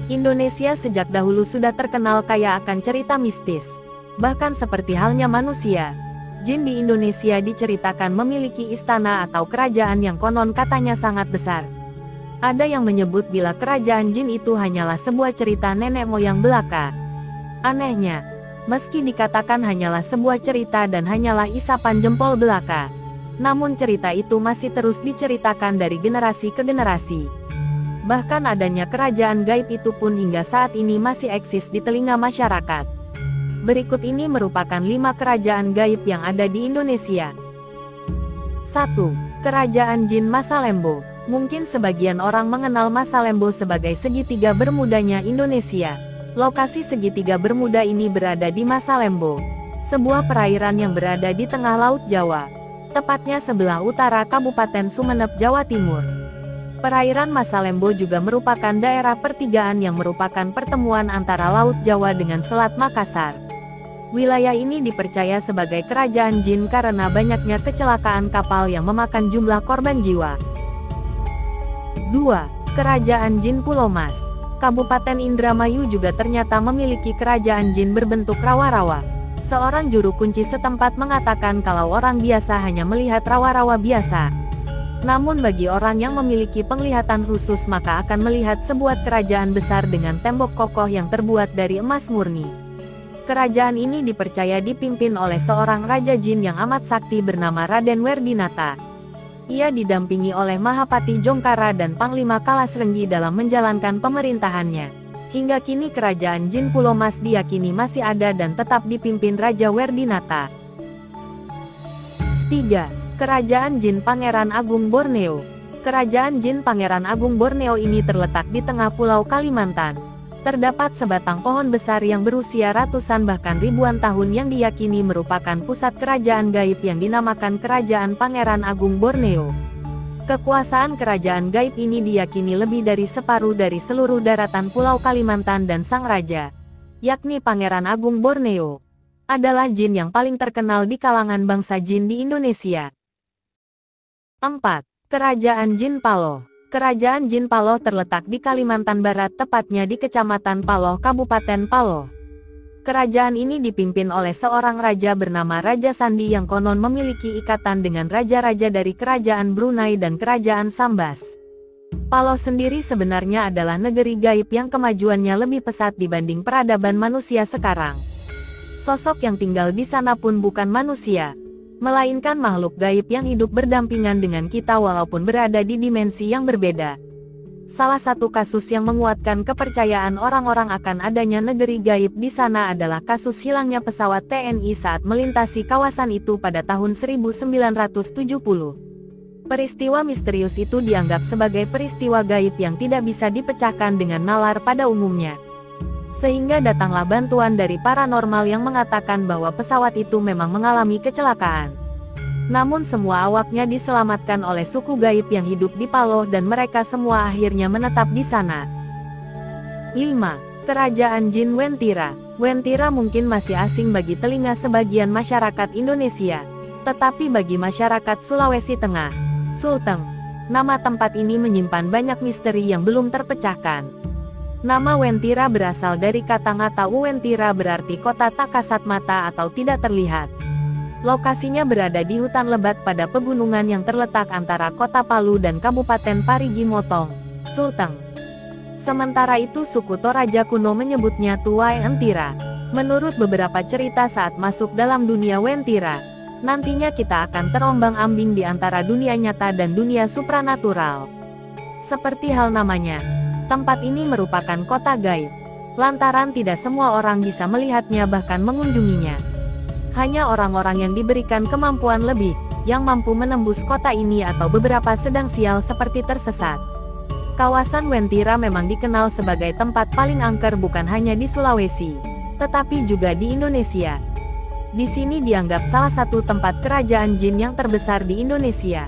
Indonesia sejak dahulu sudah terkenal kaya akan cerita mistis. Bahkan seperti halnya manusia, jin di Indonesia diceritakan memiliki istana atau kerajaan yang konon katanya sangat besar. Ada yang menyebut bila kerajaan jin itu hanyalah sebuah cerita nenek moyang belaka. Anehnya, meski dikatakan hanyalah sebuah cerita dan hanyalah isapan jempol belaka, namun cerita itu masih terus diceritakan dari generasi ke generasi. Bahkan adanya kerajaan gaib itu pun hingga saat ini masih eksis di telinga masyarakat. Berikut ini merupakan 5 kerajaan gaib yang ada di Indonesia. 1. Kerajaan Jin Masalembo. Mungkin sebagian orang mengenal Masalembo sebagai segitiga bermudanya Indonesia. Lokasi segitiga bermuda ini berada di Masalembo, sebuah perairan yang berada di tengah Laut Jawa, tepatnya sebelah utara Kabupaten Sumeneb, Jawa Timur. Perairan Masalembo juga merupakan daerah pertigaan yang merupakan pertemuan antara Laut Jawa dengan Selat Makassar. Wilayah ini dipercaya sebagai kerajaan jin karena banyaknya kecelakaan kapal yang memakan jumlah korban jiwa. 2. Kerajaan Jin Pulau Mas. Kabupaten Indramayu juga ternyata memiliki kerajaan jin berbentuk rawa-rawa. Seorang juru kunci setempat mengatakan kalau orang biasa hanya melihat rawa-rawa biasa. Namun bagi orang yang memiliki penglihatan khusus maka akan melihat sebuah kerajaan besar dengan tembok kokoh yang terbuat dari emas murni. Kerajaan ini dipercaya dipimpin oleh seorang raja jin yang amat sakti bernama Raden Werdinata. Ia didampingi oleh Mahapati Jongkara dan Panglima Kalasrenggi dalam menjalankan pemerintahannya. Hingga kini kerajaan Jin Pulau Mas diyakini masih ada dan tetap dipimpin Raja Werdinata. 3. Kerajaan Jin Pangeran Agung Borneo. Kerajaan Jin Pangeran Agung Borneo ini terletak di tengah Pulau Kalimantan. Terdapat sebatang pohon besar yang berusia ratusan bahkan ribuan tahun yang diyakini merupakan pusat kerajaan gaib yang dinamakan Kerajaan Pangeran Agung Borneo. Kekuasaan kerajaan gaib ini diyakini lebih dari separuh dari seluruh daratan Pulau Kalimantan dan sang raja, yakni Pangeran Agung Borneo, adalah jin yang paling terkenal di kalangan bangsa jin di Indonesia. 4. Kerajaan Jin Paloh. Kerajaan Jin Paloh terletak di Kalimantan Barat, tepatnya di Kecamatan Paloh, Kabupaten Paloh. Kerajaan ini dipimpin oleh seorang raja bernama Raja Sandi yang konon memiliki ikatan dengan raja-raja dari Kerajaan Brunei dan Kerajaan Sambas. Paloh sendiri sebenarnya adalah negeri gaib yang kemajuannya lebih pesat dibanding peradaban manusia sekarang. Sosok yang tinggal di sana pun bukan manusia, melainkan makhluk gaib yang hidup berdampingan dengan kita walaupun berada di dimensi yang berbeda. Salah satu kasus yang menguatkan kepercayaan orang-orang akan adanya negeri gaib di sana adalah kasus hilangnya pesawat TNI saat melintasi kawasan itu pada tahun 1970. Peristiwa misterius itu dianggap sebagai peristiwa gaib yang tidak bisa dipecahkan dengan nalar pada umumnya. Sehingga datanglah bantuan dari paranormal yang mengatakan bahwa pesawat itu memang mengalami kecelakaan. Namun semua awaknya diselamatkan oleh suku gaib yang hidup di Paloh dan mereka semua akhirnya menetap di sana. 5. Kerajaan Jin Wentira. Wentira mungkin masih asing bagi telinga sebagian masyarakat Indonesia. Tetapi bagi masyarakat Sulawesi Tengah, Sulteng, nama tempat ini menyimpan banyak misteri yang belum terpecahkan. Nama Wentira berasal dari kata ngata Uwentira berarti kota tak kasat mata atau tidak terlihat. Lokasinya berada di hutan lebat pada pegunungan yang terletak antara kota Palu dan Kabupaten Parigi Motong, Sulteng. Sementara itu suku Toraja kuno menyebutnya Tuwai Entira. Menurut beberapa cerita saat masuk dalam dunia Wentira, nantinya kita akan terombang-ambing di antara dunia nyata dan dunia supranatural. Seperti hal namanya, tempat ini merupakan kota gaib, lantaran tidak semua orang bisa melihatnya bahkan mengunjunginya. Hanya orang-orang yang diberikan kemampuan lebih, yang mampu menembus kota ini atau beberapa sedang sial seperti tersesat. Kawasan Wentira memang dikenal sebagai tempat paling angker bukan hanya di Sulawesi, tetapi juga di Indonesia. Di sini dianggap salah satu tempat kerajaan jin yang terbesar di Indonesia.